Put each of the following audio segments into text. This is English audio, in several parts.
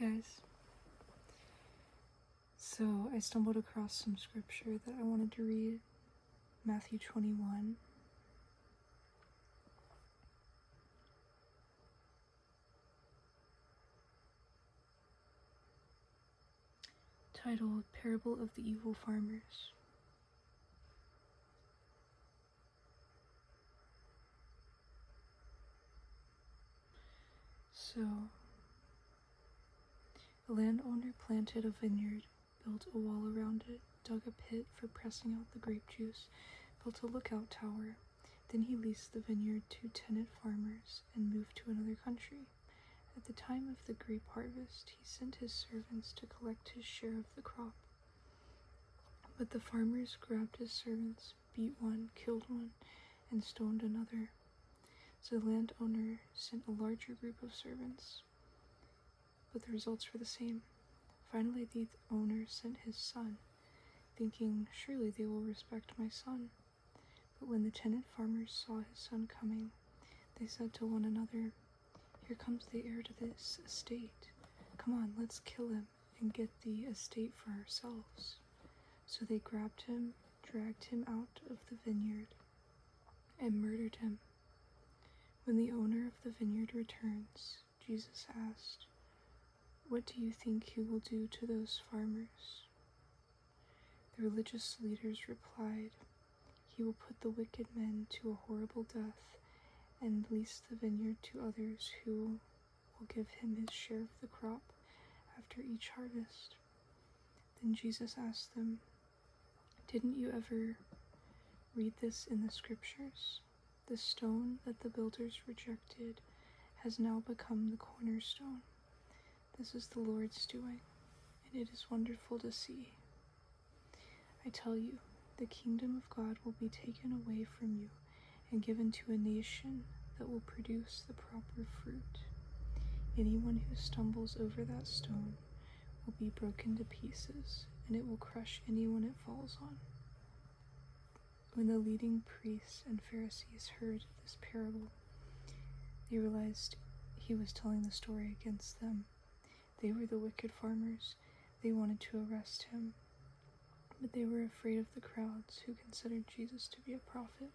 guys. So I stumbled across some scripture that I wanted to read. Matthew 21. Titled Parable of the Evil Farmers. So, a landowner planted a vineyard, built a wall around it, dug a pit for pressing out the grape juice, built a lookout tower. Then he leased the vineyard to tenant farmers and moved to another country. At the time of the grape harvest, he sent his servants to collect his share of the crop. But the farmers grabbed his servants, beat one, killed one, and stoned another. So the landowner sent a larger group of servants, but the results were the same. Finally, the owner sent his son, thinking, surely they will respect my son. But when the tenant farmers saw his son coming, they said to one another, here comes the heir to this estate. Come on, let's kill him and get the estate for ourselves. So they grabbed him, dragged him out of the vineyard, and murdered him. When the owner of the vineyard returns, Jesus asked, what do you think he will do to those farmers? The religious leaders replied, he will put the wicked men to a horrible death and lease the vineyard to others who will give him his share of the crop after each harvest. Then Jesus asked them, didn't you ever read this in the scriptures? The stone that the builders rejected has now become the cornerstone. This is the Lord's doing, and it is wonderful to see. I tell you, the kingdom of God will be taken away from you and given to a nation that will produce the proper fruit. Anyone who stumbles over that stone will be broken to pieces, and it will crush anyone it falls on. When the leading priests and Pharisees heard this parable, they realized he was telling the story against them. They were the wicked farmers. They wanted to arrest him, but they were afraid of the crowds who considered Jesus to be a prophet.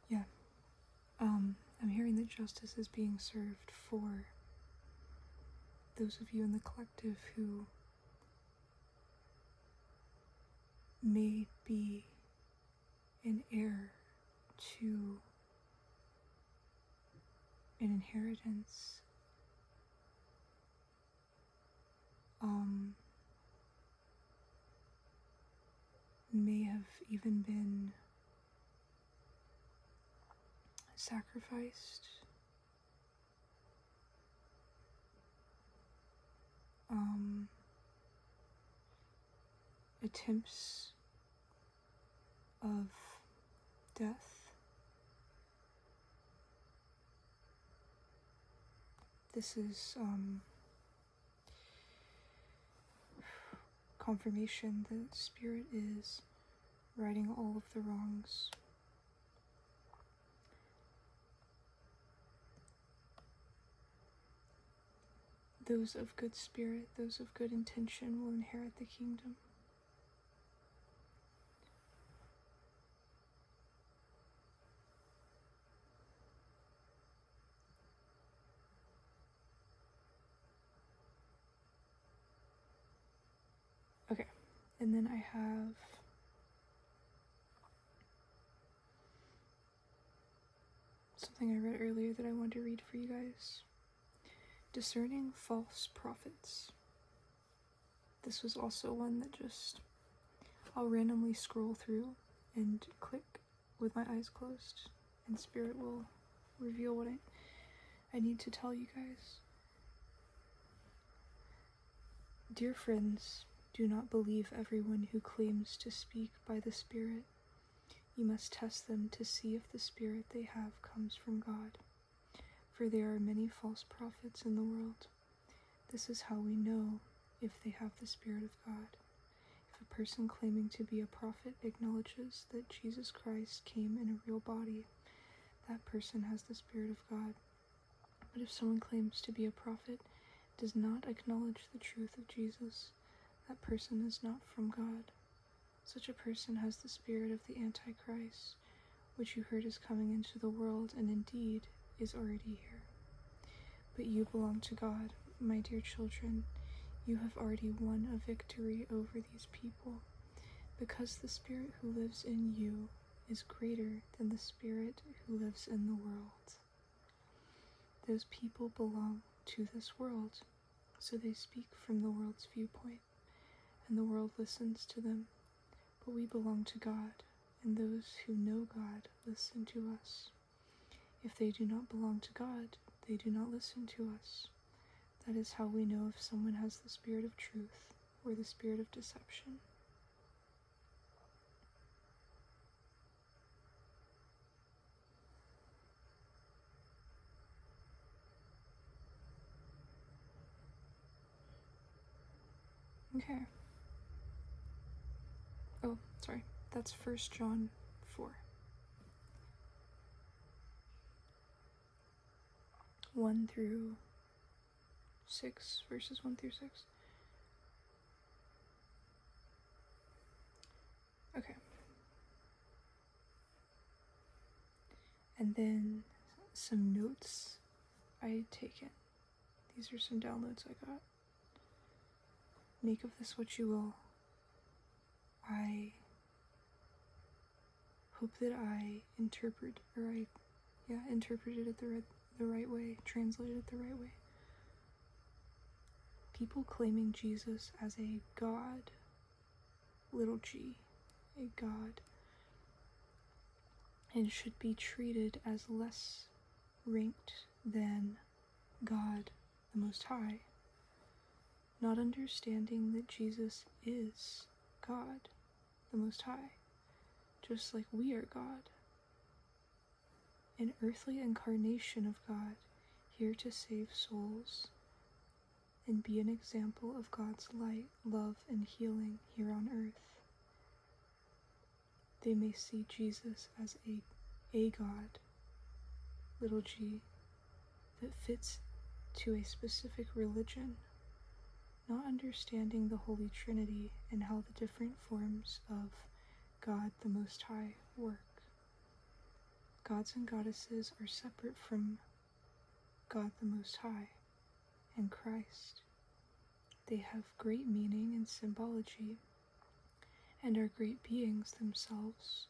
Yeah, I'm hearing that justice is being served for those of you in the collective who may be an heir to an inheritance, may have even been sacrificed, attempts of death. This is confirmation that Spirit is righting all of the wrongs. Those of good spirit, those of good intention will inherit the kingdom. Okay, and then I have something I read earlier that I want to read for you guys. Discerning false prophets. This was also one that I'll randomly scroll through and click with my eyes closed, and Spirit will reveal what I need to tell you guys. Dear friends, do not believe everyone who claims to speak by the Spirit. You must test them to see if the Spirit they have comes from God. For there are many false prophets in the world. This is how we know if they have the Spirit of God. If a person claiming to be a prophet acknowledges that Jesus Christ came in a real body. That person has the Spirit of God. But if someone claims to be a prophet, does not acknowledge the truth of Jesus, that person is not from God. Such a person has the spirit of the Antichrist, which you heard is coming into the world, and indeed is already here. But you belong to God, my dear children. You have already won a victory over these people, because the Spirit who lives in you is greater than the spirit who lives in the world. Those people belong to this world, so they speak from the world's viewpoint, and the world listens to them. But we belong to God, and those who know God listen to us. If they do not belong to God, they do not listen to us. That is how we know if someone has the spirit of truth or the spirit of deception. Okay. Oh, sorry. That's 1 John 4. 1 through 6, verses 1 through 6. Okay. And then some notes I had taken. These are some downloads I got. Make of this what you will. I hope that I interpreted it the right way, translated it the right way. People claiming Jesus as a God, little g, a God, and should be treated as less ranked than God, the Most High, not understanding that Jesus is God, the Most High, just like we are God, an earthly incarnation of God, here to save souls and be an example of God's light, love, and healing here on earth. They may see Jesus as a God, little g, that fits to a specific religion, not understanding the Holy Trinity and how the different forms of God the Most High work. Gods and goddesses are separate from God the Most High and Christ. They have great meaning and symbology and are great beings themselves,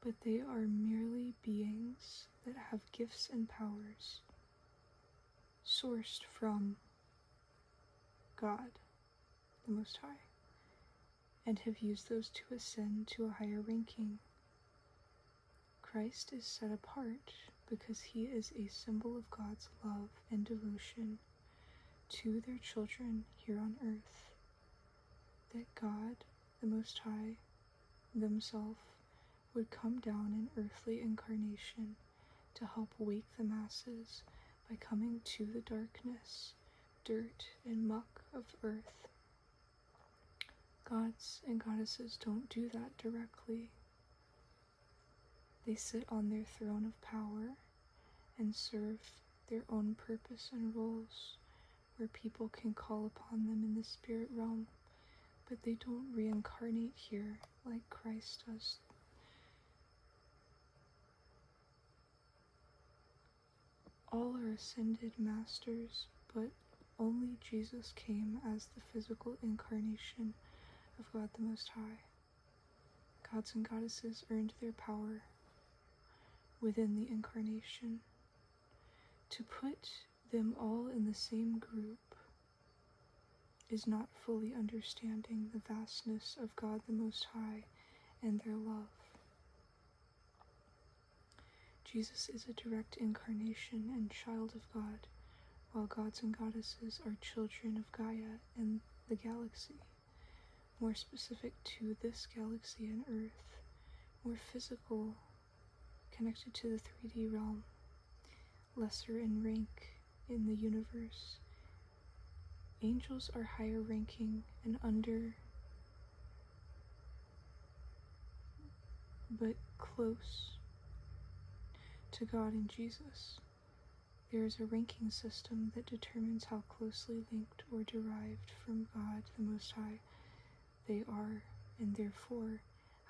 but they are merely beings that have gifts and powers sourced from God, the Most High, and have used those to ascend to a higher ranking. Christ is set apart because he is a symbol of God's love and devotion to their children here on earth, that God, the Most High, themselves, would come down in earthly incarnation to help wake the masses by coming to the darkness, dirt, and muck of earth. Gods and goddesses don't do that directly. They sit on their throne of power and serve their own purpose and roles, where people can call upon them in the spirit realm, but they don't reincarnate here like Christ does. All are ascended masters, but only Jesus came as the physical incarnation of God the Most High. Gods and goddesses earned their power within the incarnation. To put them all in the same group is not fully understanding the vastness of God the Most High and their love. Jesus is a direct incarnation and child of God, while gods and goddesses are children of Gaia and the galaxy, more specific to this galaxy and Earth, more physical, connected to the 3D realm, lesser in rank in the universe. Angels are higher ranking and under but close to God and Jesus. There is a ranking system that determines how closely linked or derived from God the Most High they are, and therefore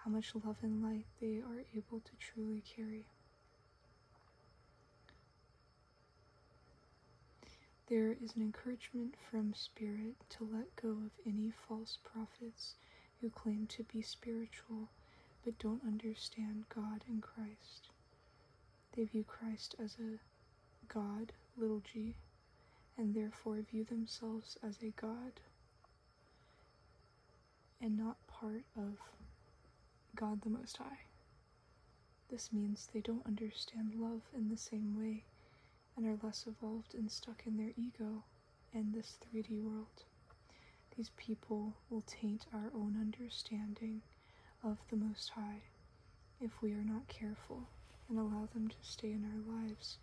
how much love and light they are able to truly carry. There is an encouragement from Spirit to let go of any false prophets who claim to be spiritual but don't understand God and Christ. They view Christ as a God, little g, and therefore view themselves as a God and not part of God the Most High. This means they don't understand love in the same way and are less evolved and stuck in their ego and this 3D world. These people will taint our own understanding of the Most High if we are not careful and allow them to stay in our lives,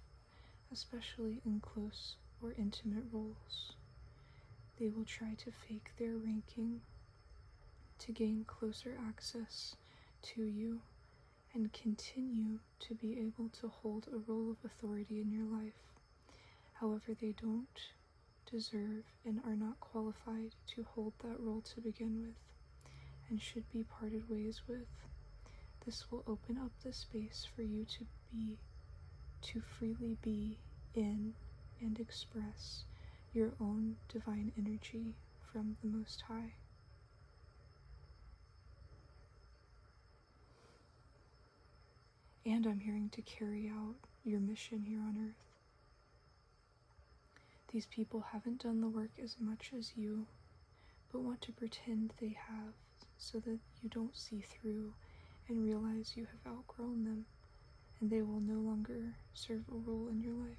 especially in close or intimate roles. They will try to fake their ranking to gain closer access to you and continue to be able to hold a role of authority in your life. However, they don't deserve and are not qualified to hold that role to begin with and should be parted ways with. This will open up the space for you to freely be in and express your own divine energy from the Most High. And I'm hearing to carry out your mission here on earth. These people haven't done the work as much as you, but want to pretend they have so that you don't see through and realize you have outgrown them and they will no longer serve a role in your life.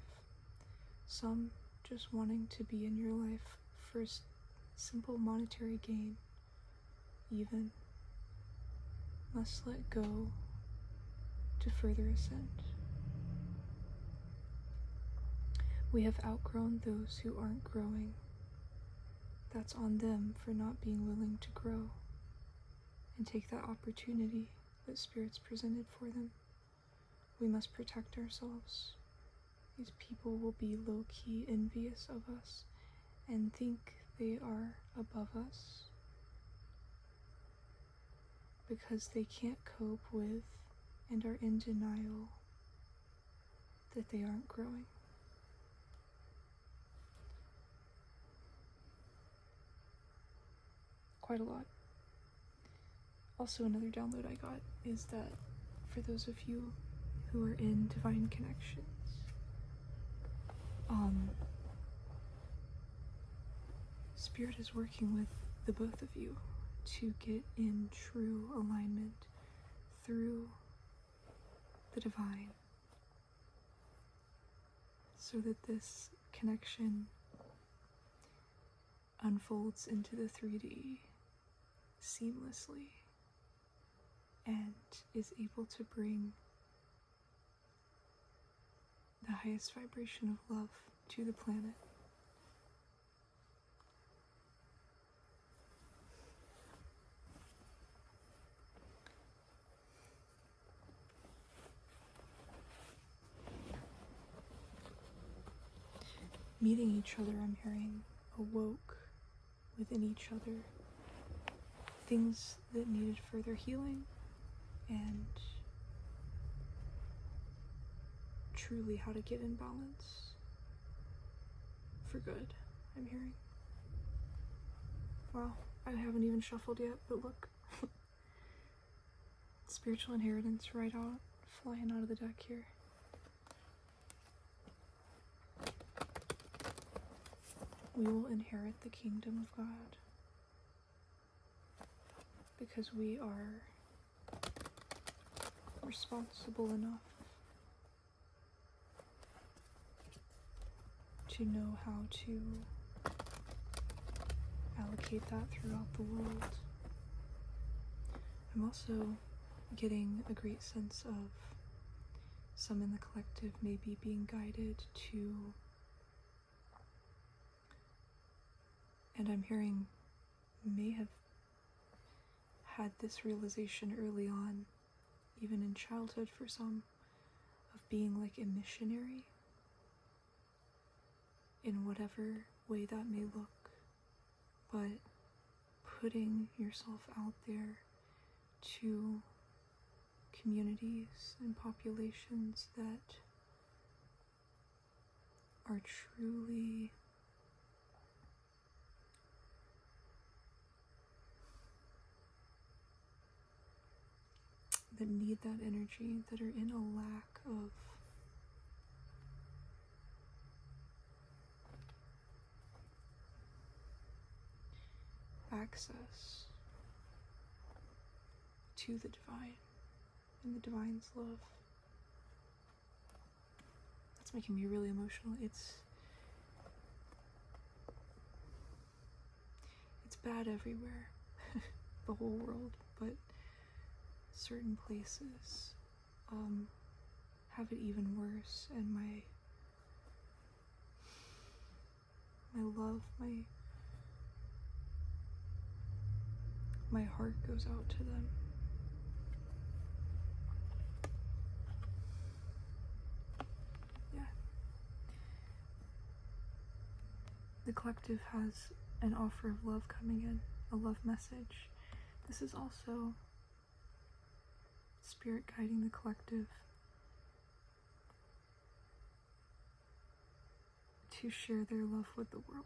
Some just wanting to be in your life for simple monetary gain, even, must let go to further ascend. We have outgrown those who aren't growing. That's on them for not being willing to grow and take that opportunity that Spirit's presented for them. We must protect ourselves. These people will be low-key envious of us and think they are above us because they can't cope with and are in denial that they aren't growing. Quite a lot. Also, another download I got is that for those of you who are in divine connections, Spirit is working with the both of you to get in true alignment through the divine, so that this connection unfolds into the 3D seamlessly and is able to bring the highest vibration of love to the planet. Meeting each other, I'm hearing, awoke within each other things that needed further healing and truly how to get in balance for good, I'm hearing. Wow, I haven't even shuffled yet, but look. Spiritual inheritance right out, flying out of the deck here. We will inherit the kingdom of God because we are responsible enough to know how to allocate that throughout the world. I'm also getting a great sense of some in the collective maybe being guided to, and I'm hearing may have had this realization early on, even in childhood for some, of being like a missionary in whatever way that may look, but putting yourself out there to communities and populations that are truly that need that energy, that are in a lack of access to the divine and the divine's love. That's making me really emotional. It's bad everywhere, the whole world, but certain places have it even worse, and my love, my heart goes out to them. Yeah. The collective has an offer of love coming in, a love message. This is also Spirit guiding the collective to share their love with the world.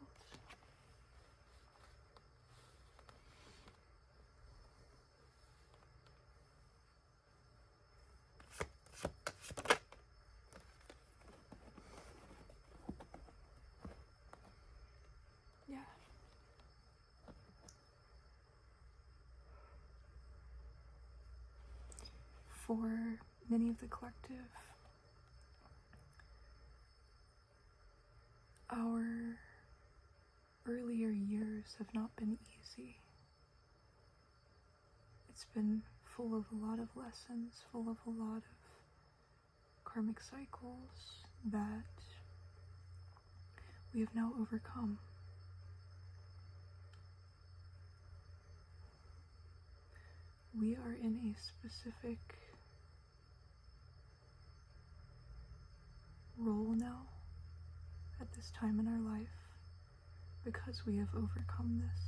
Yeah. For many of the collective, our earlier years have not been easy. It's been full of a lot of lessons, full of a lot of karmic cycles that we have now overcome. We are in a specific role now at this time in our life because we have overcome this,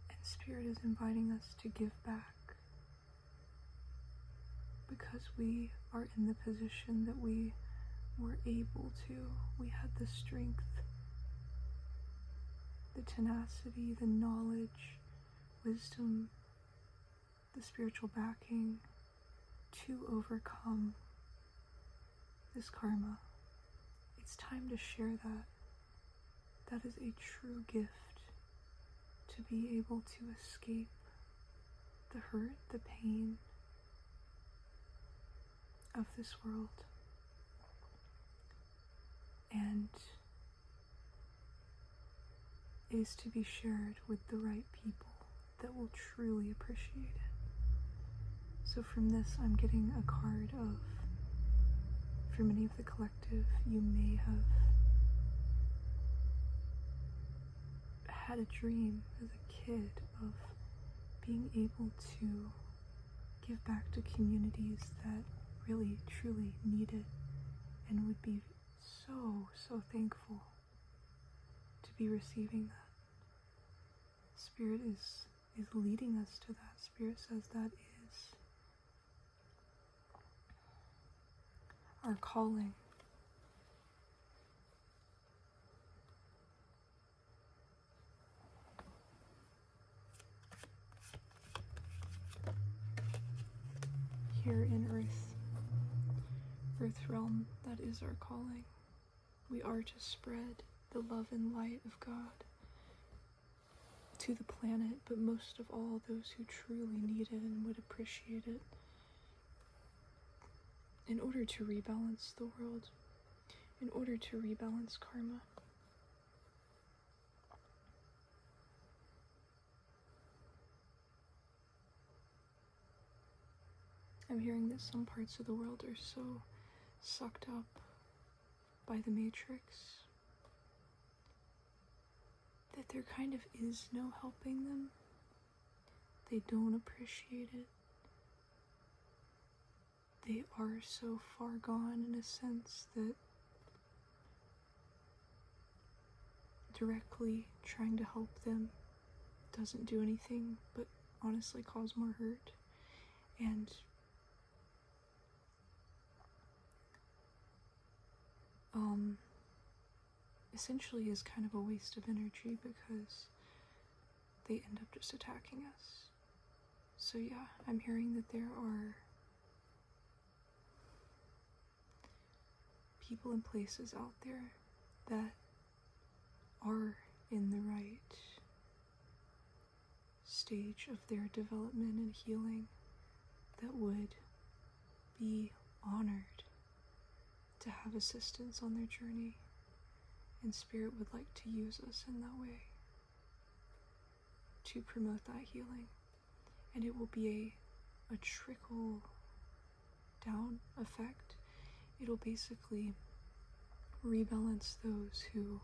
and Spirit is inviting us to give back because we are in the position that we were able to. We had the strength, the tenacity, the knowledge, wisdom, the spiritual backing to overcome this karma. It's time to share that. That is a true gift, to be able to escape the hurt, the pain of this world, and it is to be shared with the right people that will truly appreciate it. So from this, I'm getting a card of, for many of the collective, you may have had a dream as a kid of being able to give back to communities that really, truly need it and would be so thankful to be receiving that. Spirit is leading us to that. Spirit says that is our calling. Here in Earth realm, that is our calling. We are to spread the love and light of God to the planet, but most of all, those who truly need it and would appreciate it, in order to rebalance the world, in order to rebalance karma. I'm hearing that some parts of the world are so sucked up by the Matrix that there kind of is no helping them. They don't appreciate it. they are so far gone in a sense that directly trying to help them doesn't do anything but honestly cause more hurt, and essentially is kind of a waste of energy because they end up just attacking us. So yeah, I'm hearing that there are people and places out there that are in the right stage of their development and healing that would be honored to have assistance on their journey, and Spirit would like to use us in that way to promote that healing. And it will be a trickle down effect. It'll basically rebalance those who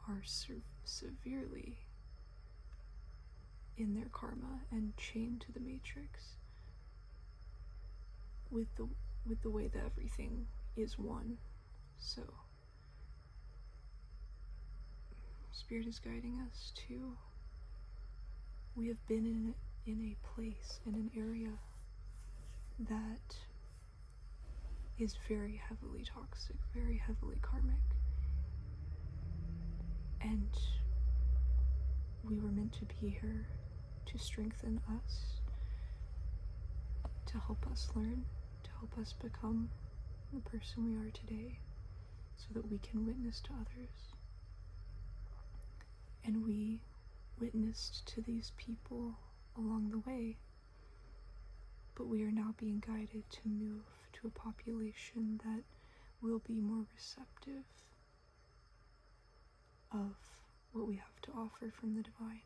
are severely in their karma and chained to the matrix with the way that everything is one. So Spirit is guiding us to, we have been in a place, in an area that is very heavily toxic, very heavily karmic. And we were meant to be here to strengthen us, to help us learn, to help us become the person we are today, so that we can witness to others. And we witnessed to these people along the way, but we are now being guided to move to a population that will be more receptive of what we have to offer from the divine.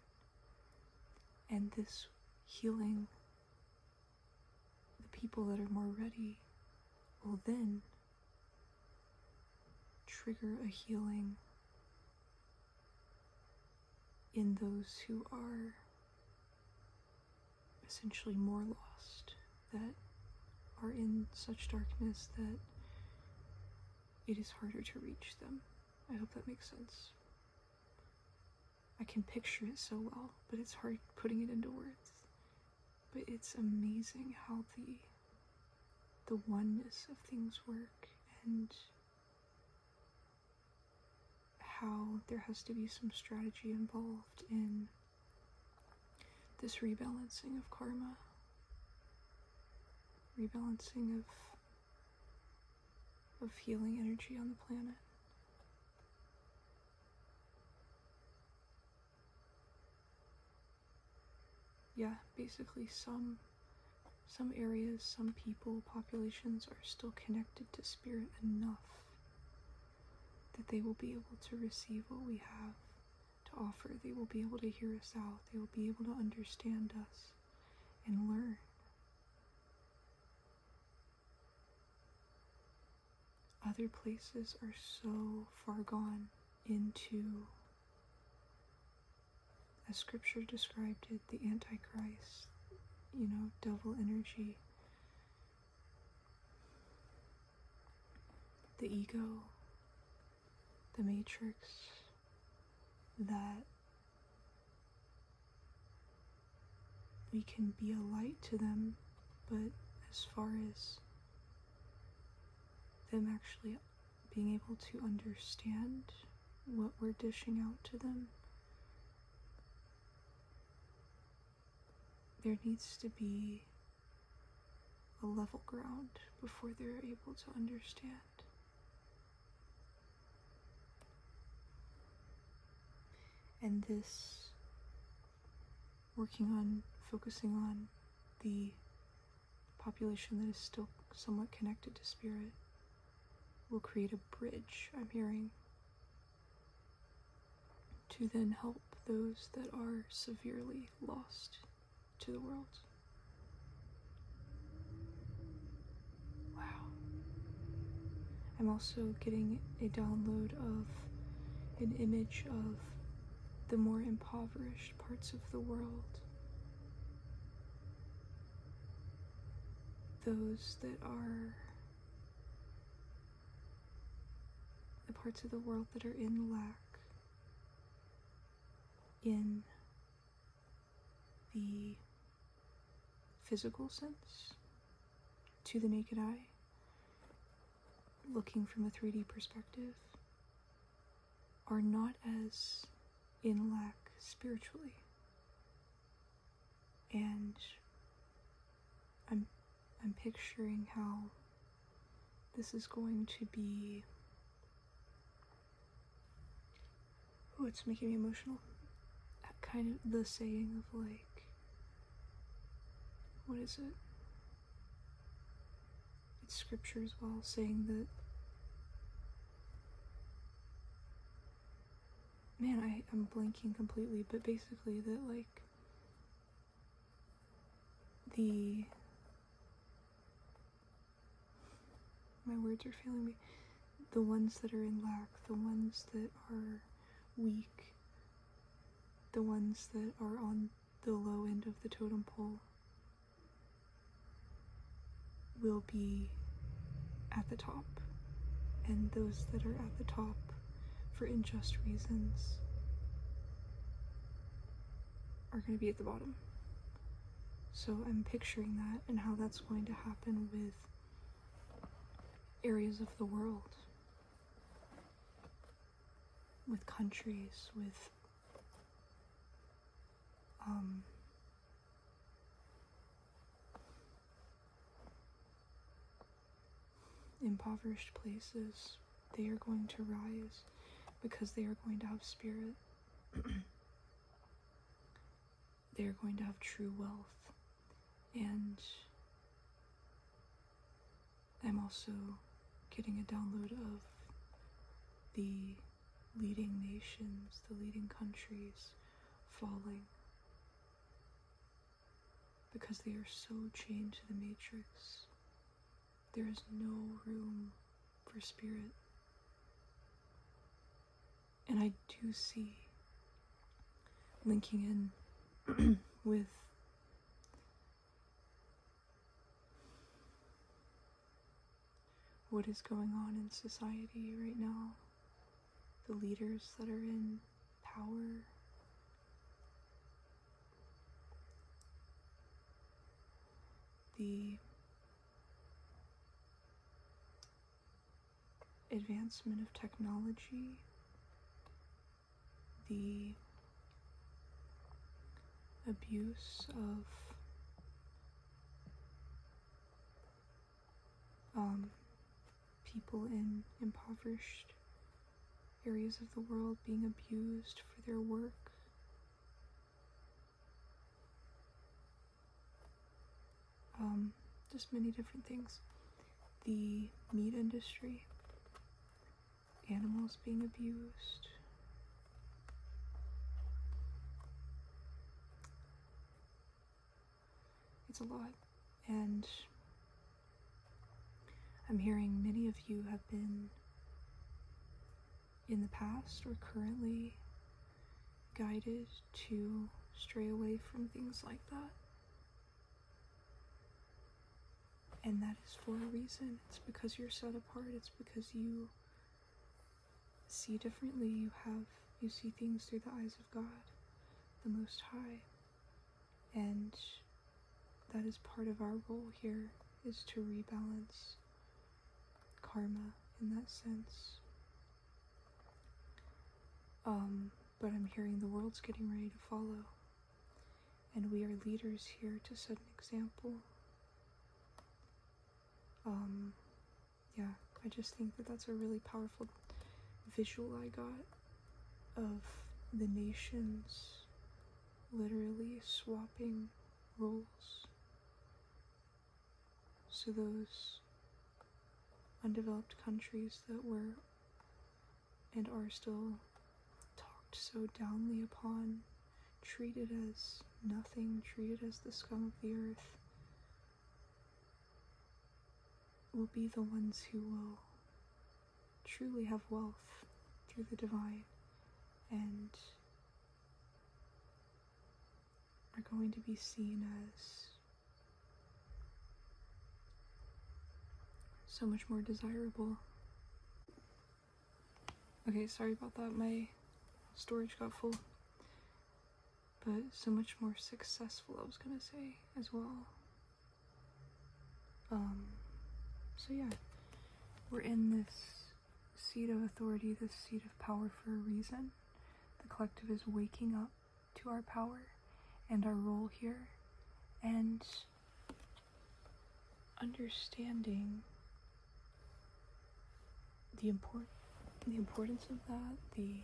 And this healing, the people that are more ready will then trigger a healing in those who are essentially more lost, that are in such darkness that it is harder to reach them. I hope that makes sense. I can picture it so well, but it's hard putting it into words. But it's amazing how the oneness of things work, and how there has to be some strategy involved in this rebalancing of karma, rebalancing of healing energy on the planet. Yeah, basically some areas, some people, populations are still connected to Spirit enough that they will be able to receive what we have to offer. They will be able to hear us out. They will be able to understand us and learn. Other places are so far gone into, as scripture described it, the Antichrist, devil energy, the ego, the matrix, that we can be a light to them, but as far as them actually being able to understand what we're dishing out to them, there needs to be a level ground before they're able to understand. And this focusing on the population that is still somewhat connected to Spirit will create a bridge, I'm hearing, to then help those that are severely lost to the world. Wow. I'm also getting a download of an image of the more impoverished parts of the world, those that are the parts of the world that are in lack in the physical sense to the naked eye, looking from a 3D perspective, are not as in lack spiritually. And I'm picturing how this is going to be, it's making me emotional. Kind of the saying of like, what is it? It's scripture as well, saying that, man, I'm blanking completely, but basically that like my words are failing me. The ones that are in lack, the ones that are weak, the ones that are on the low end of the totem pole will be at the top, and those that are at the top for unjust reasons are going to be at the bottom. So I'm picturing that and how that's going to happen with areas of the world, with countries, with impoverished places. They are going to rise because they are going to have spirit. They are going to have true wealth. And I'm also getting a download of the leading nations, the leading countries falling because they are so chained to the matrix. There is no room for spirit. And I do see, linking in with what is going on in society right now, the leaders that are in power, the advancement of technology, the abuse of people in impoverished areas of the world being abused for their work. Just many different things. The meat industry, animals being abused. It's a lot. And I'm hearing many of you have been in the past or currently guided to stray away from things like that. And that is for a reason. It's because you're set apart. It's because you see differently. You see things through the eyes of God, the Most High. And that is part of our role here, is to rebalance karma in that sense. But I'm hearing the world's getting ready to follow. And we are leaders here to set an example. Yeah, I just think that that's a really powerful visual I got of the nations literally swapping roles. So those undeveloped countries that were and are still talked so downly upon, treated as nothing, treated as the scum of the earth, will be the ones who will truly have wealth through the divine and are going to be seen as so much more desirable. Okay, sorry about that, my storage got full. But so much more successful, I was gonna say, as well. So yeah, we're in this seat of authority, this seat of power for a reason. The collective is waking up to our power and our role here, and understanding the importance of that, the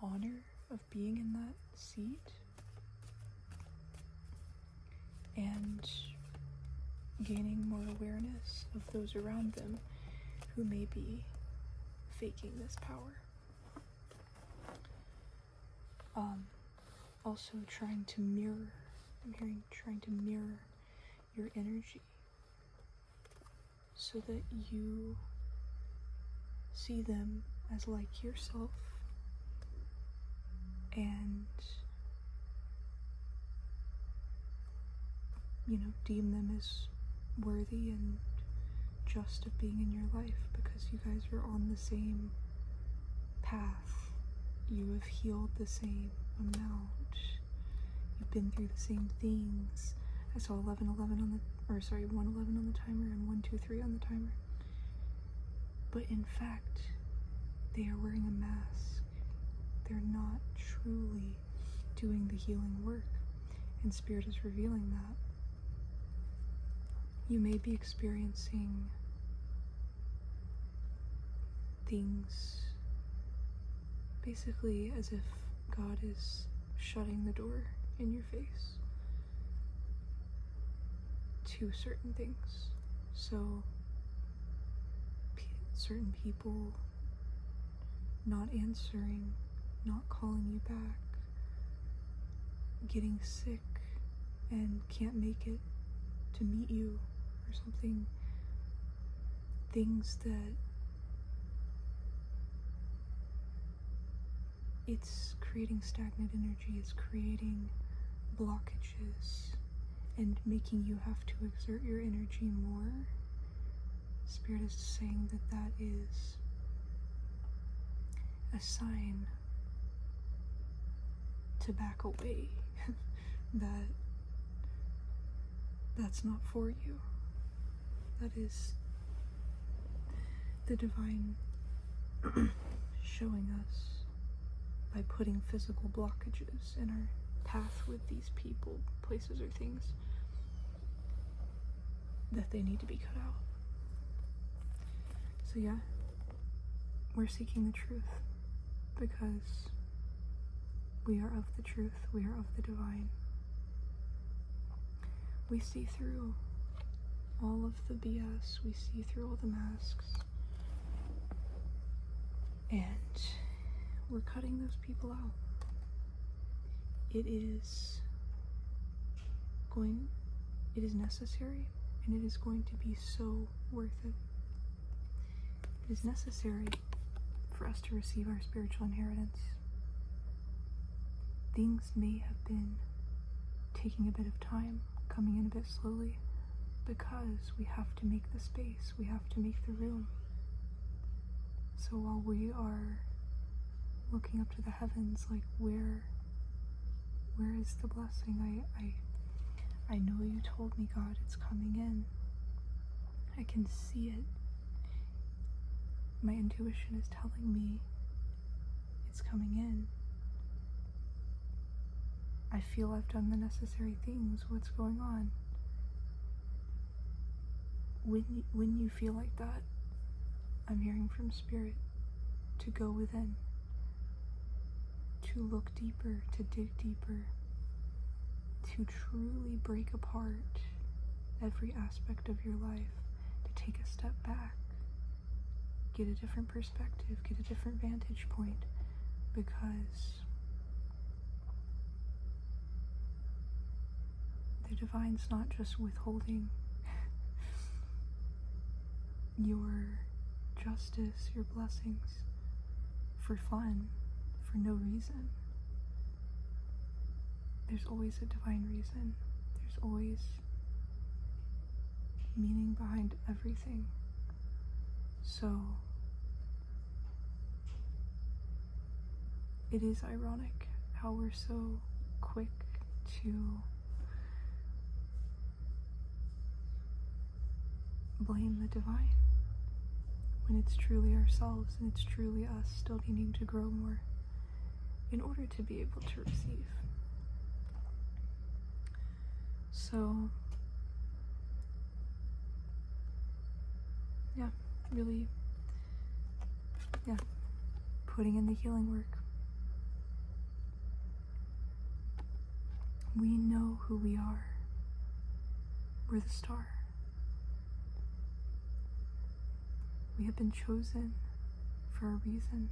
honor of being in that seat, and gaining more awareness of those around them who may be faking this power. Also trying to mirror, trying to mirror your energy so that you see them as like yourself and, deem them as worthy and just of being in your life, because you guys are on the same path. You have healed the same amount. You've been through the same things. I saw 1111 on the, 111 on the timer and 123 on the timer. But in fact, they are wearing a mask. They're not truly doing the healing work, and Spirit is revealing that. You may be experiencing things basically as if God is shutting the door in your face to certain things. So certain people not answering, not calling you back, getting sick and can't make it to meet you or something. Things that it's creating stagnant energy, it's creating blockages and making you have to exert your energy more. Spirit is saying that that is a sign to back away, that's not for you. That is the divine showing us by putting physical blockages in our path with these people, places, or things that they need to be cut out. So yeah, we're seeking the truth because we are of the truth, we are of the divine. We see through all of the BS, we see through all the masks, and we're cutting those people out. It is necessary, and it is going to be so worth it. It is necessary for us to receive our spiritual inheritance. Things may have been taking a bit of time, coming in a bit slowly, because we have to make the space, we have to make the room. So while we are looking up to the heavens, like where is the blessing? I know you told me, God, it's coming in. I can see it. My intuition is telling me it's coming in. I feel I've done the necessary things. What's going on? When you feel like that, I'm hearing from Spirit to go within, to look deeper, to dig deeper, to truly break apart every aspect of your life, to take a step back, get a different perspective, get a different vantage point, because the divine's not just withholding your justice, your blessings for fun, for no reason. There's always a divine reason. There's always meaning behind everything. So it is ironic how we're so quick to blame the divine when it's truly ourselves and it's truly us still needing to grow more in order to be able to receive. So yeah, really, putting in the healing work. We know who we are. We're the star. We have been chosen for a reason.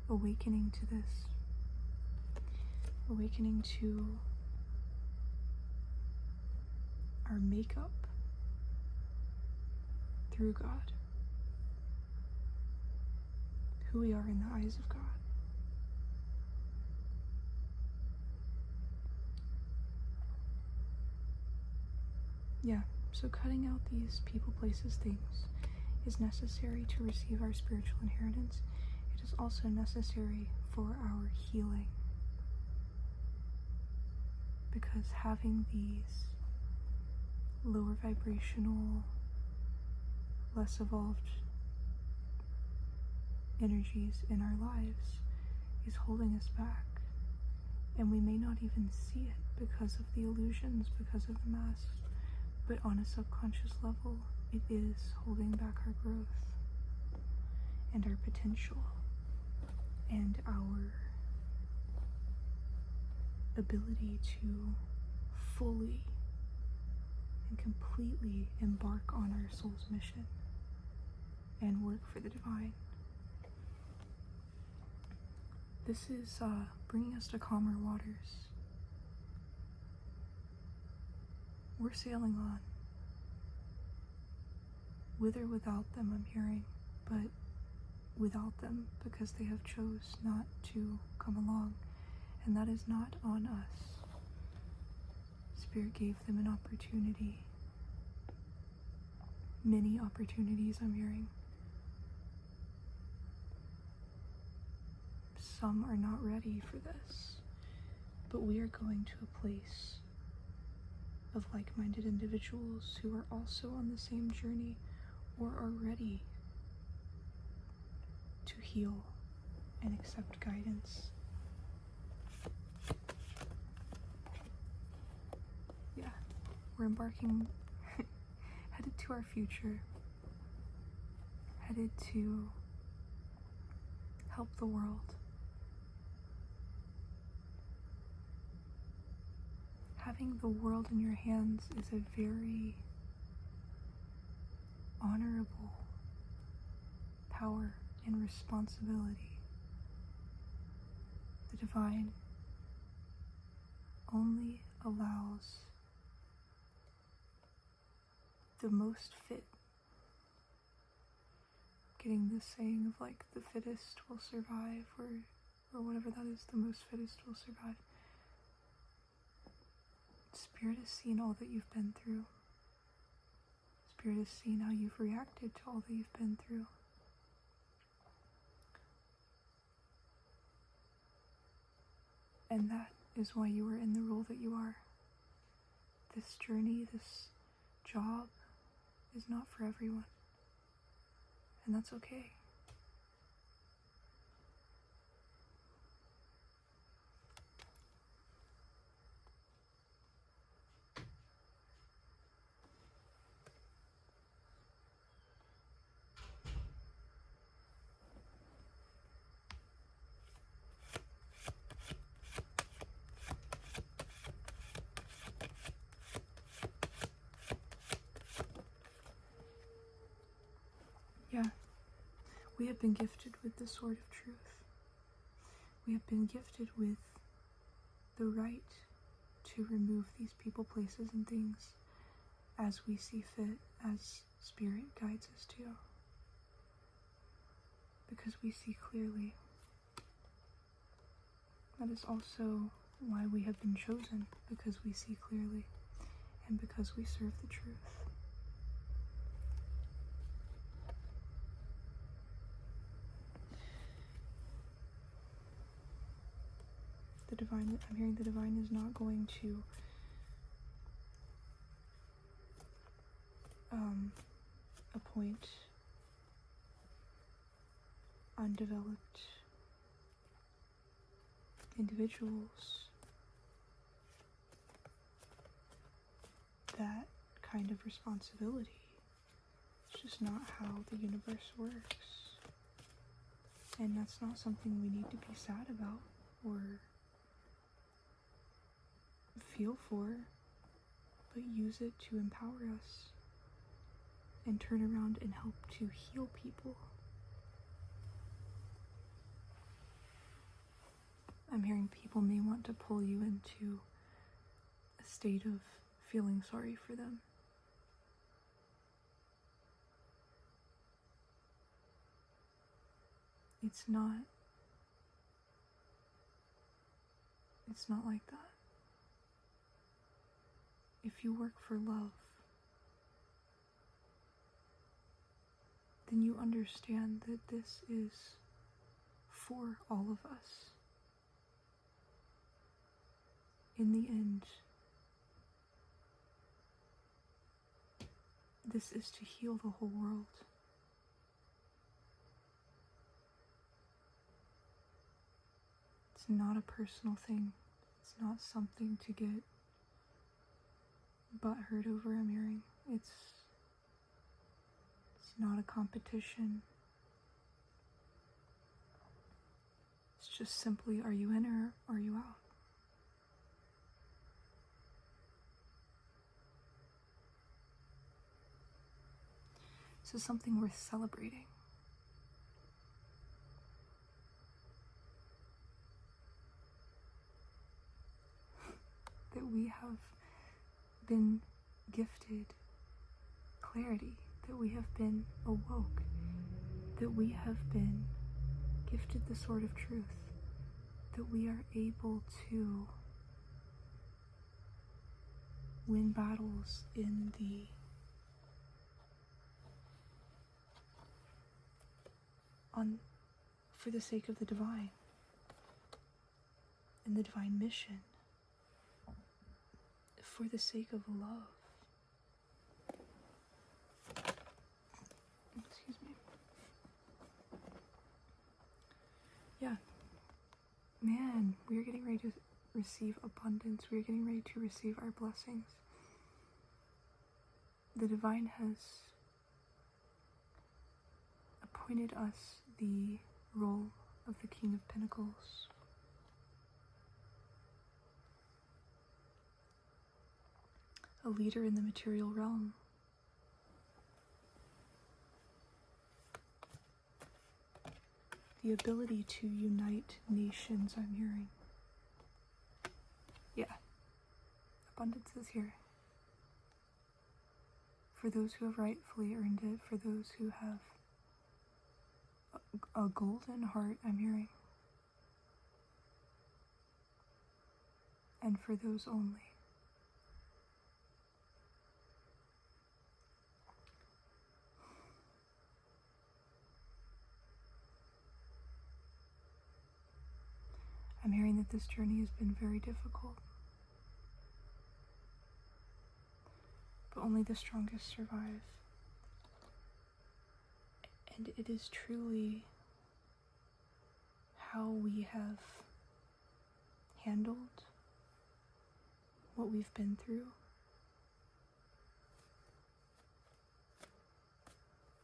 Awakening to this. Awakening to our makeup through God. Who we are in the eyes of God. Yeah, so cutting out these people, places, things is necessary to receive our spiritual inheritance. It is also necessary for our healing. Because having these lower vibrational, less evolved energies in our lives is holding us back. And we may not even see it because of the illusions, because of the masks. But on a subconscious level, it is holding back our growth and our potential and our ability to fully and completely embark on our soul's mission and work for the divine. This is bringing us to calmer waters. We're sailing on. With or without them, I'm hearing, but without them because they have chose not to come along, and that is not on us. Spirit gave them an opportunity. Many opportunities, I'm hearing. Some are not ready for this, but we are going to a place of like-minded individuals who are also on the same journey or are ready to heal and accept guidance. Yeah, we're embarking, headed to our future, headed to help the world. Having the world in your hands is a very honorable power and responsibility. The divine only allows the most fit. Getting this saying of like the fittest will survive, or whatever that is, the most fittest will survive. Spirit has seen all that you've been through. Spirit has seen how you've reacted to all that you've been through. And that is why you are in the role that you are. This journey, this job is not for everyone. And that's okay. Yeah, we have been gifted with the sword of truth. We have been gifted with the right to remove these people, places, and things as we see fit, as Spirit guides us to. Because we see clearly. That is also why we have been chosen, because we see clearly. and because we serve the truth. I'm hearing the divine is not going to appoint undeveloped individuals that kind of responsibility. It's just not how the universe works. And that's not something we need to be sad about or feel for, but use it to empower us and turn around and help to heal people. I'm hearing people may want to pull you into a state of feeling sorry for them. It's not like that. If you work for love, then you understand that this is for all of us. In the end, this is to heal the whole world. It's not a personal thing. It's not something to get butthurt over, I'm hearing. It's not a competition. It's just simply, are you in or are you out? This is something worth celebrating. That we have been gifted clarity, that we have been awoke, that we have been gifted the sword of truth, that we are able to win battles for the sake of the divine and the divine mission, for the sake of love. Excuse me. Yeah. Man, we are getting ready to receive abundance. We are getting ready to receive our blessings. The divine has appointed us the role of the King of Pentacles. A leader in the material realm. The ability to unite nations, I'm hearing. Yeah. Abundance is here. For those who have rightfully earned it, for those who have a golden heart, I'm hearing. And for those only. I'm hearing that this journey has been very difficult. But only the strongest survive. And it is truly how we have handled what we've been through.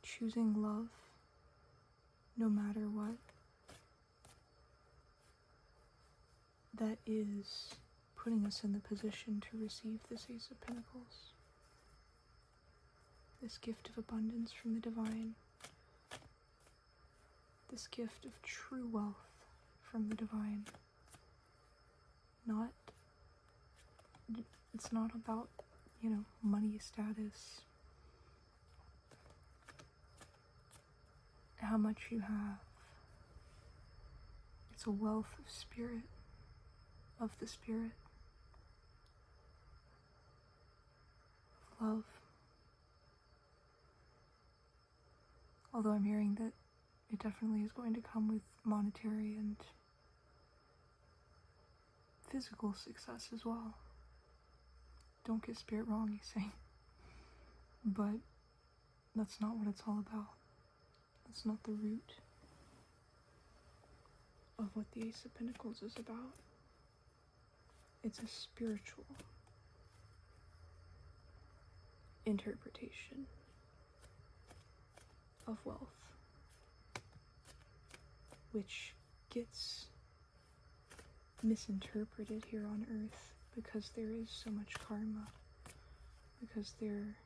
Choosing love, no matter what. That is putting us in the position to receive this Ace of Pentacles. This gift of abundance from the divine. This gift of true wealth from the divine. It's not about, money, status, how much you have. It's a wealth of spirit, of the spirit. love. Although I'm hearing that it definitely is going to come with monetary and physical success as well. Don't get spirit wrong, he's saying. But that's not what it's all about. That's not the root of what the Ace of Pentacles is about. It's a spiritual interpretation of wealth, which gets misinterpreted here on Earth because there is so much karma, because there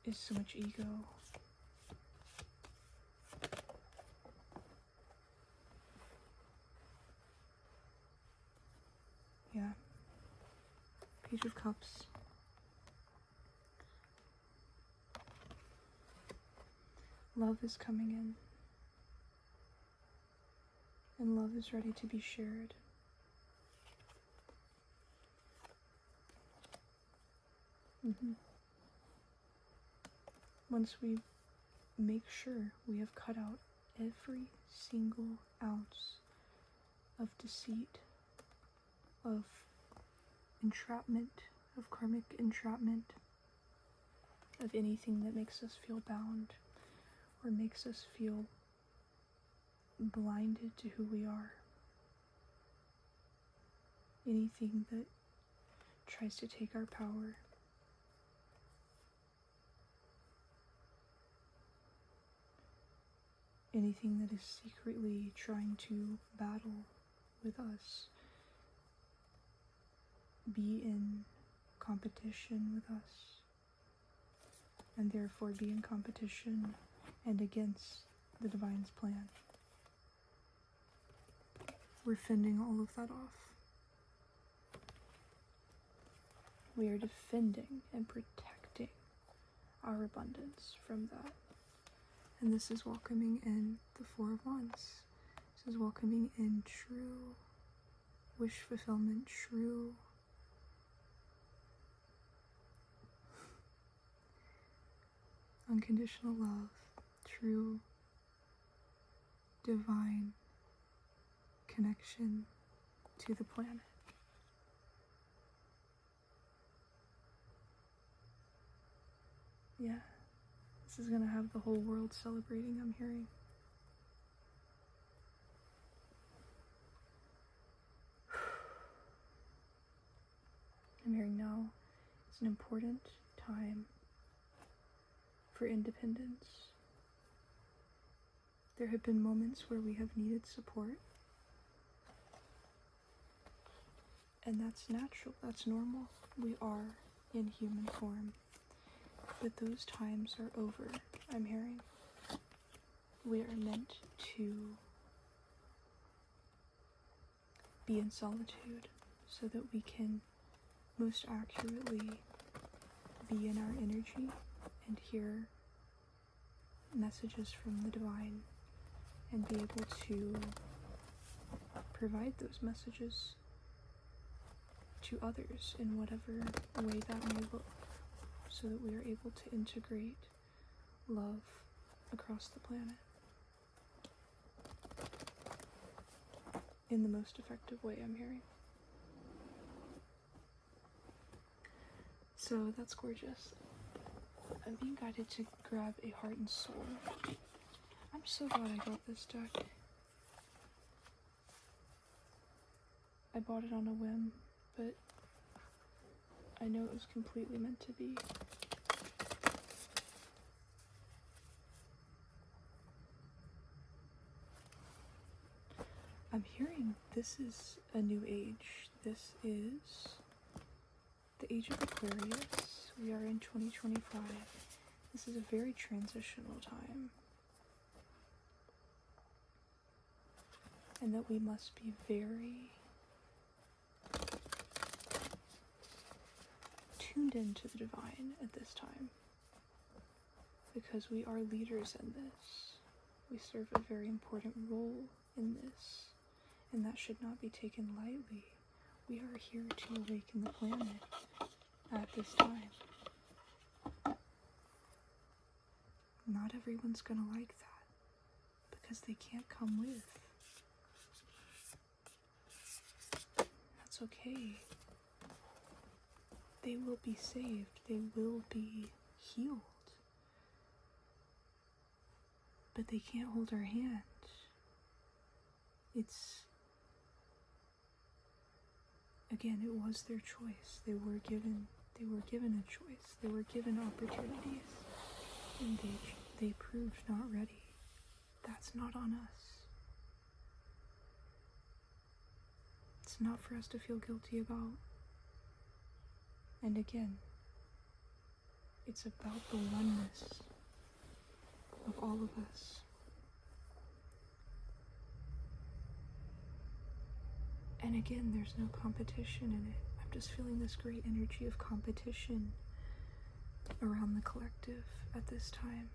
is so much ego. Yeah. Page of Cups. Love is coming in. And love is ready to be shared. Once we make sure we have cut out every single ounce of deceit, of entrapment, of karmic entrapment, of anything that makes us feel bound or makes us feel blinded to who we are. Anything that tries to take our power. Anything that is secretly trying to battle with us. Be in competition with us. And therefore be in competition and against the Divine's plan. We're fending all of that off. We are defending and protecting our abundance from that. And this is welcoming in the Four of Wands. This is welcoming in true wish fulfillment, true unconditional love, true divine connection to the planet. Yeah, this is gonna have the whole world celebrating, I'm hearing. I'm hearing now it's an important time for independence. There have been moments where we have needed support. And that's natural, that's normal. We are in human form. But those times are over, I'm hearing. We are meant to be in solitude so that we can most accurately be in our energy and hear messages from the Divine and be able to provide those messages to others in whatever way that may look, so that we are able to integrate love across the planet in the most effective way, I'm hearing. So that's gorgeous. I'm being guided to grab a Heart and Soul. I'm so glad I got this deck. I bought it on a whim, but I know it was completely meant to be. I'm hearing this is a new age. This is the age of Aquarius. We are in 2025. This is a very transitional time. And that we must be very tuned into the Divine at this time, because we are leaders in this. We serve a very important role in this, and that should not be taken lightly We are here to awaken the planet at this time. Not everyone's gonna like that, because they can't come with. That's okay. They will be saved. They will be healed. But they can't hold our hand. Again, it was their choice. They were given a choice. They were given opportunities. And they proved not ready. That's not on us. It's not for us to feel guilty about. And again, it's about the oneness of all of us. And again, there's no competition in it. I'm just feeling this great energy of competition around the collective at this time.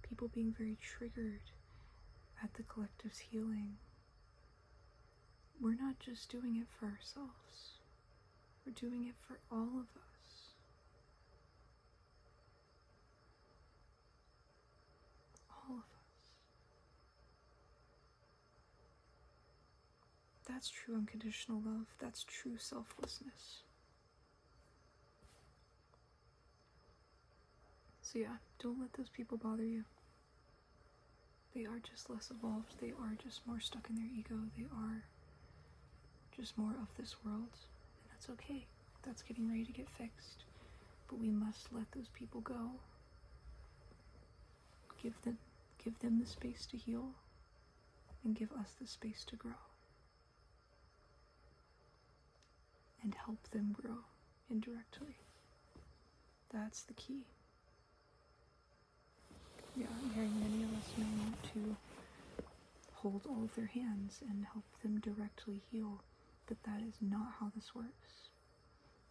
People being very triggered at the collective's healing. We're not just doing it for ourselves. We're doing it for all of us. All of us. That's true unconditional love. That's true selflessness. So yeah, don't let those people bother you. They are just less evolved. They are just more stuck in their ego. They are just more of this world. And that's okay. That's getting ready to get fixed. But we must let those people go. Give them the space to heal. And give us the space to grow. And help them grow indirectly. That's the key. Yeah, I'm hearing many of us may want to hold all of their hands and help them directly heal, but that is not how this works.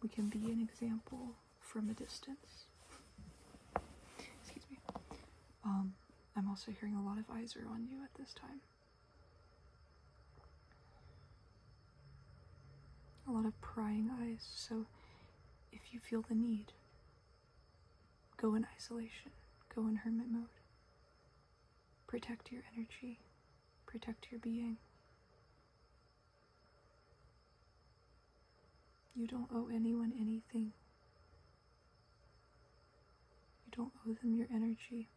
We can be an example from a distance. Excuse me. I'm also hearing a lot of eyes are on you at this time. A lot of prying eyes, so if you feel the need, go in isolation, go in hermit mode. Protect your energy, protect your being. You don't owe anyone anything. You don't owe them your energy.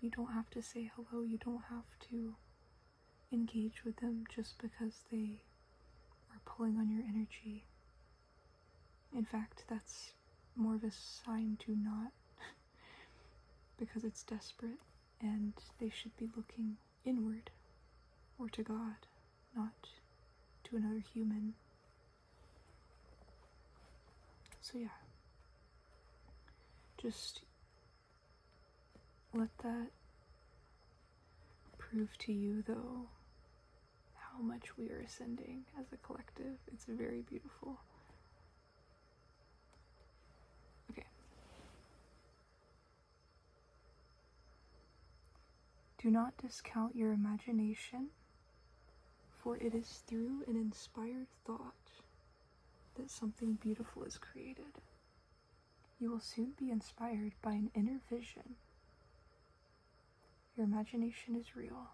You don't have to say hello. You don't have to engage with them just because they are pulling on your energy. In fact, that's more of a sign to not, because it's desperate and they should be looking inward or to God, not to another human. So yeah, just let that prove to you, though, how much we are ascending as a collective. It's very beautiful. Okay. Do not discount your imagination, for it is through an inspired thought that something beautiful is created. You will soon be inspired by an inner vision. Your imagination is real.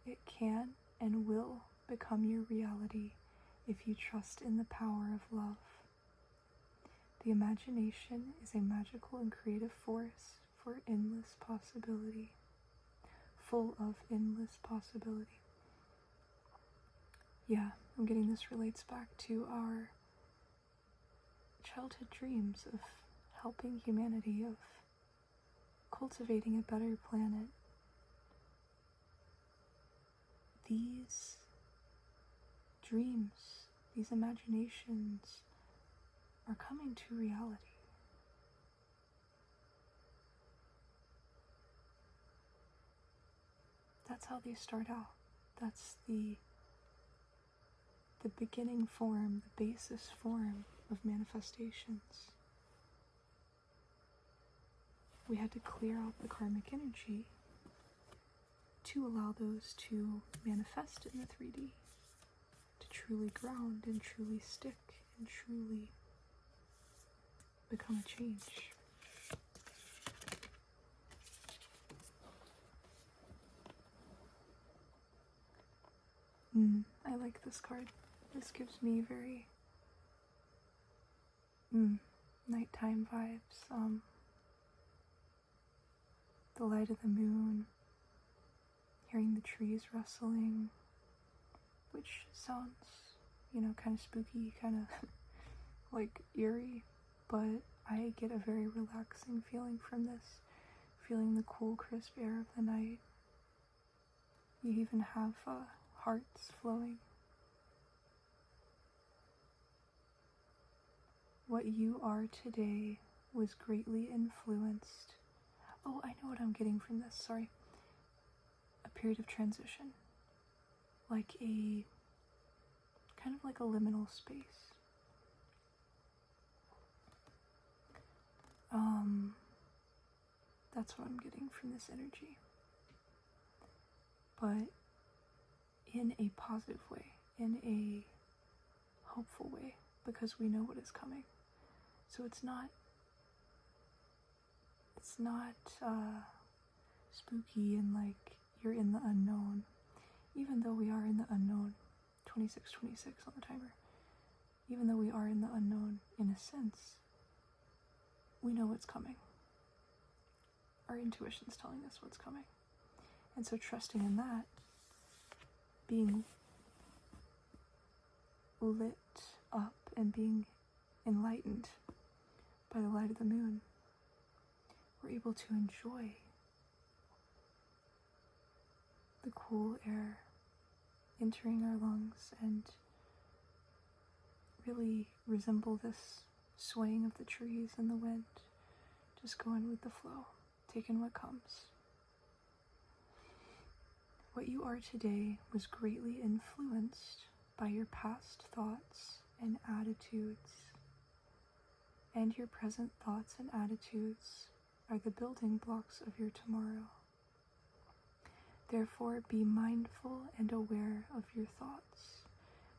It can and will become your reality if you trust in the power of love. The imagination is a magical and creative force for endless possibility, full of endless possibility. Yeah, I'm getting this relates back to our childhood dreams of helping humanity, of cultivating a better planet. These dreams, these imaginations are coming to reality. That's how they start out. That's the beginning form, the basis form of manifestations. We had to clear out the karmic energy to allow those to manifest in the 3D, to truly ground and truly stick and truly become a change. I like this card. This gives me very nighttime vibes. The light of the moon, hearing the trees rustling, which sounds, kind of spooky, kind of like eerie, but I get a very relaxing feeling from this, feeling the cool, crisp air of the night. You even have hearts flowing. What you are today was greatly influenced. Oh, I know what I'm getting from this, sorry. A period of transition. Like kind of like a liminal space. That's what I'm getting from this energy. But in a positive way, in a hopeful way, because we know what is coming. So it's not spooky and like you're in the unknown, even though we are in the unknown. 26 on the timer. Even though we are in the unknown, in a sense, we know what's coming. Our intuition's telling us what's coming. And so trusting in that, being lit up and being enlightened by the light of the moon, we're able to enjoy the cool air entering our lungs and really resemble this swaying of the trees in the wind, just going with the flow, taking what comes. What you are today was greatly influenced by your past thoughts and attitudes, and your present thoughts and attitudes are the building blocks of your tomorrow. Therefore, be mindful and aware of your thoughts.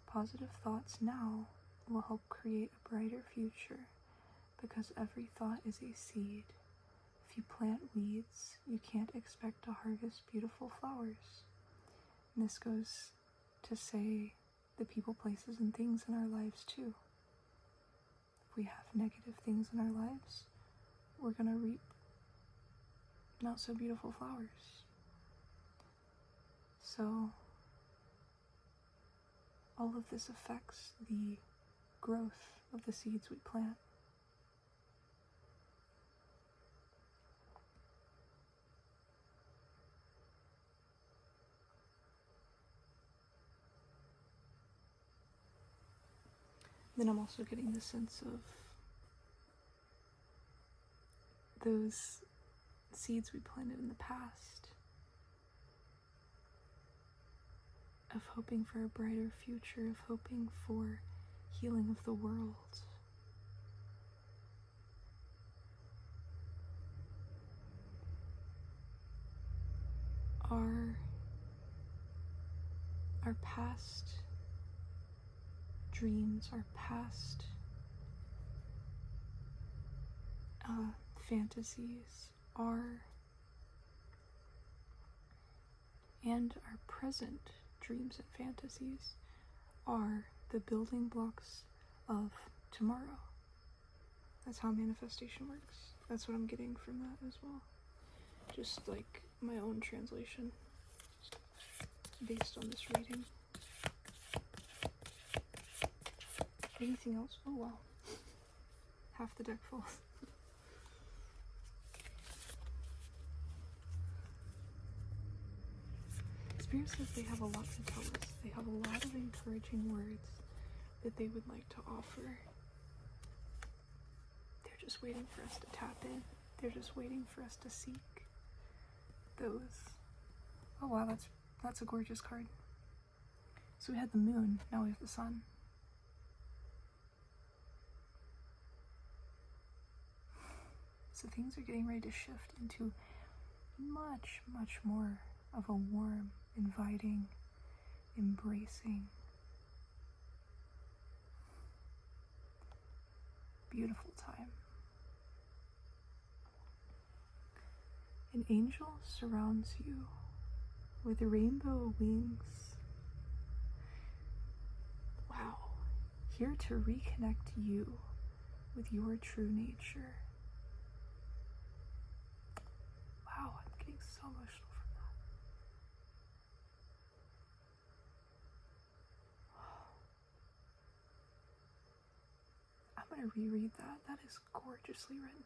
Positive thoughts now will help create a brighter future, because every thought is a seed. If you plant weeds, you can't expect to harvest beautiful flowers. And this goes to say the people, places, and things in our lives too. If we have negative things in our lives, we're going to reap not so beautiful flowers. So all of this affects the growth of the seeds we plant. Then I'm also getting the sense of those seeds we planted in the past, of hoping for a brighter future, of hoping for healing of the world. Our past dreams, our past fantasies and our present dreams and fantasies are the building blocks of tomorrow. That's how manifestation works. That's what I'm getting from that as well. Just like my own translation based on this reading. Anything else? Oh wow. Half the deck full. Spirit says they have a lot to tell us. They have a lot of encouraging words that they would like to offer. They're just waiting for us to tap in. They're just waiting for us to seek those. Oh wow, that's a gorgeous card. So we had the moon, now we have the sun. So things are getting ready to shift into much, much more of a warm, inviting, embracing, beautiful time. An angel surrounds you with rainbow wings. Wow. Here to reconnect you with your true nature. Wow, I'm getting so emotional from that. I'm going to reread that. That is gorgeously written.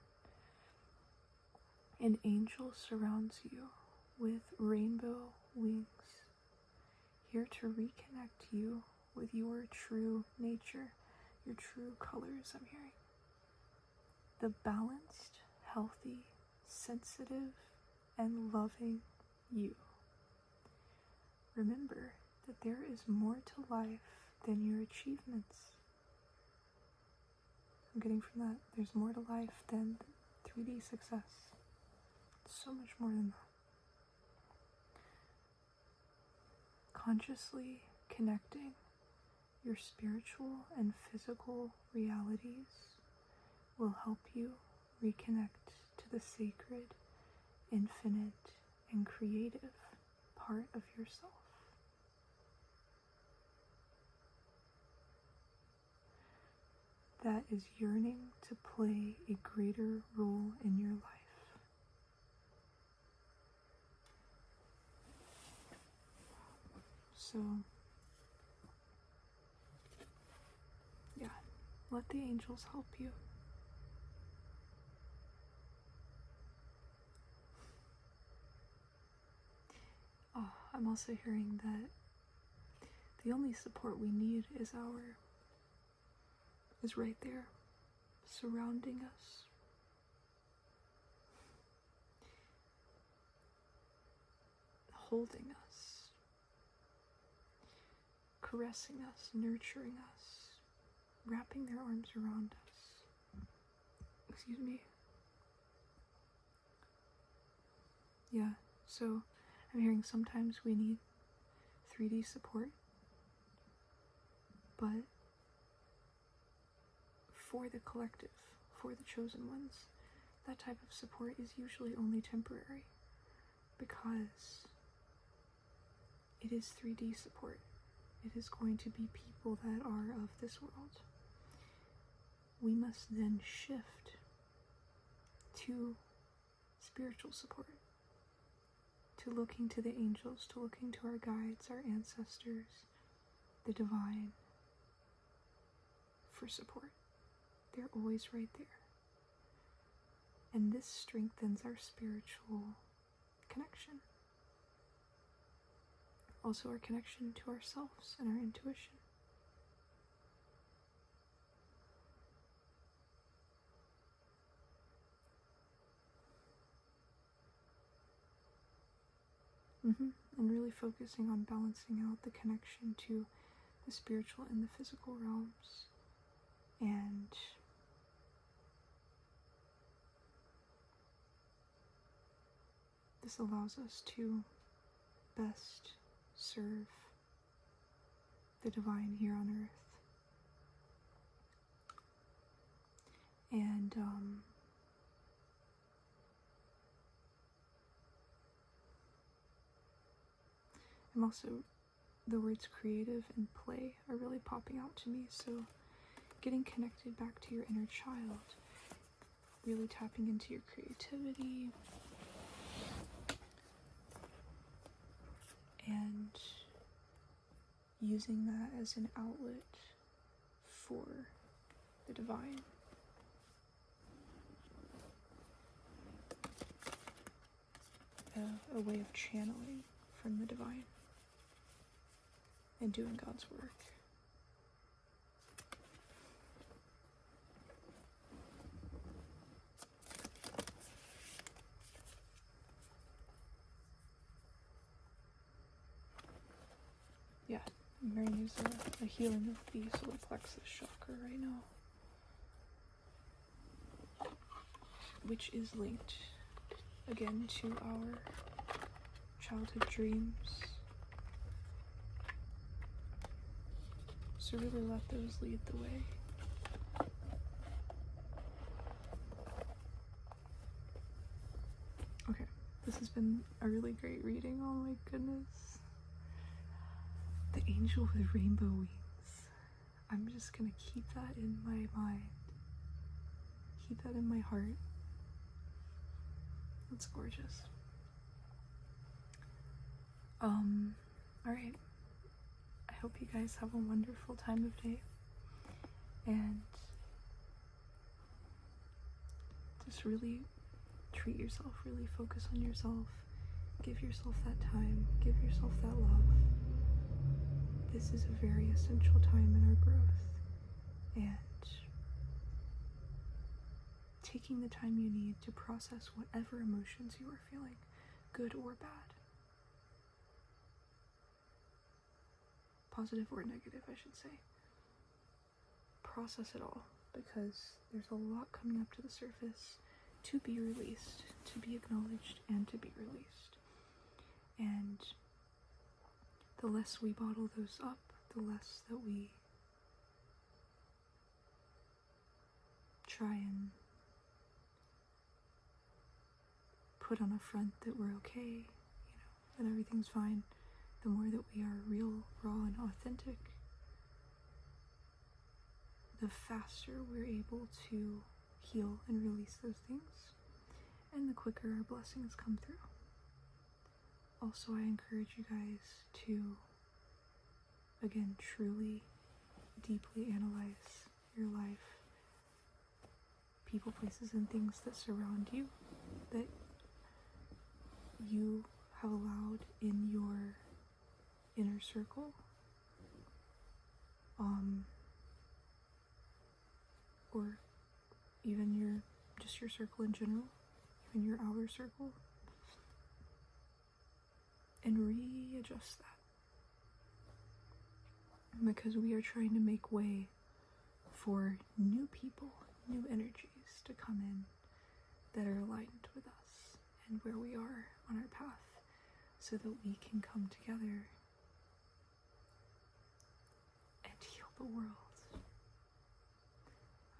An angel surrounds you with rainbow wings, here to reconnect you with your true nature, your true colors, I'm hearing. The balanced, healthy, sensitive, and loving you. Remember that there is more to life than your achievements. I'm getting from that, there's more to life than 3D success. So much more than that. Consciously connecting your spiritual and physical realities will help you reconnect to the sacred, infinite, and creative part of yourself. That is yearning to play a greater role in your life. So, yeah, let the angels help you. Oh, I'm also hearing that the only support we need is right there, surrounding us. Holding us, caressing us, nurturing us, wrapping their arms around us. Excuse me. Yeah, so I'm hearing sometimes we need 3D support, but for the collective, for the chosen ones, that type of support is usually only temporary, because it is 3D support. It is going to be people that are of this world. We must then shift to spiritual support, to looking to the angels, to looking to our guides, our ancestors, the divine, for support. They're always right there. And this strengthens our spiritual connection. Also our connection to ourselves and our intuition. And really focusing on balancing out the connection to the spiritual and the physical realms. And this allows us to best serve the divine here on earth. And I'm also, the words creative and play are really popping out to me, so getting connected back to your inner child, really tapping into your creativity, and using that as an outlet for the divine. A way of channeling from the divine and doing God's work. Yeah, I'm hearing there's a healing of the solar plexus chakra right now, which is linked again to our childhood dreams. So really let those lead the way. Okay, this has been a really great reading. Oh my goodness. The angel with rainbow wings. I'm just gonna keep that in my mind. Keep that in my heart. It's gorgeous. Alright. I hope you guys have a wonderful time of day. And just really treat yourself, really focus on yourself. Give yourself that time. Give yourself that love. This is a very essential time in our growth. And taking the time you need to process whatever emotions you are feeling, good or bad. Positive or negative, I should say. Process it all, because there's a lot coming up to the surface to be released, to be acknowledged, and to be released. And the less we bottle those up, the less that we try and put on a front that we're okay, that everything's fine, the more that we are real, raw, and authentic, the faster we're able to heal and release those things, and the quicker our blessings come through. Also, I encourage you guys to, again, truly, deeply analyze your life, people, places, and things that surround you, that you have allowed in your inner circle, or even your circle in general, even your outer circle, and readjust that, because we are trying to make way for new people, new energies to come in that are aligned with us and where we are on our path, so that we can come together and heal the world.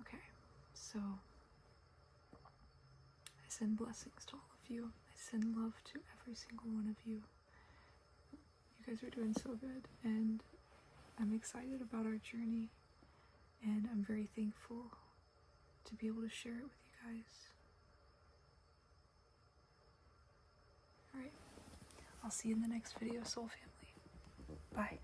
Okay, so I send blessings to all of you. I send love to every single one of you. You guys are doing so good, and I'm excited about our journey, and I'm very thankful to be able to share it with you guys. Alright, I'll see you in the next video, Soul Family. Bye.